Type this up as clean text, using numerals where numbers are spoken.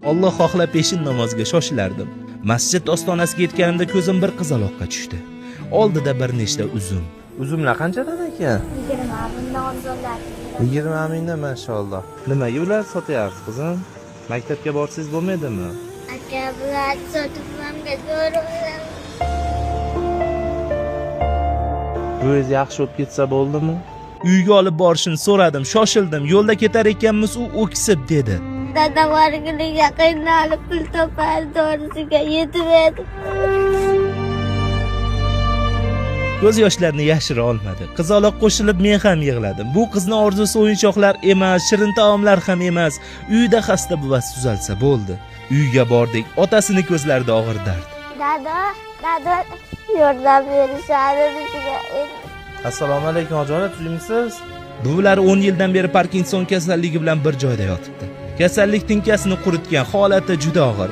Alloh xohlab peshin namoziga shoshilardim. Masjid ostonasiga yetganimda ko'zim bir qizaloqqa tushdi. Oldida bir nechta uzum. Uzumlar qanchadan ekan? 20 mingdan arzonlar. 20 mingdan maşallah. Nimaga ular sotyapsiz qizim? Maktabga borsangiz bo'lmaydimi? Aka bular sotib mamga ko'raman. Bo'yingiz yaxshi bo'lib ketsa bo'ldimi? Uyga olib borishini so'radim, shoshildim. Yo'lda ketar ekanmiz, u o'ksib dedi. Dadam orqaliga qiynalib pul topar, dorisiga yetmaydi. Ko'z yoshlarini yashira olmadi. Qizaloq qo'shilib men ham yig'ladim. Bu qizni orzusi o'yinchoqlar emas, shirin taomlar ham emas. Uyda xasta buvasi tuzalsa bo'ldi. Uyga bordik. Otasini ko'zlarida og'ir dard. Dada, yordam berishadi bizga. Assalomu alaykum ojorat, tuymisiz? Buvilar 10 yildan beri Parkinson kasalligi bilan bir joyda yotibdi. Kasallik tinkasini quritgan, holati juda og'ir.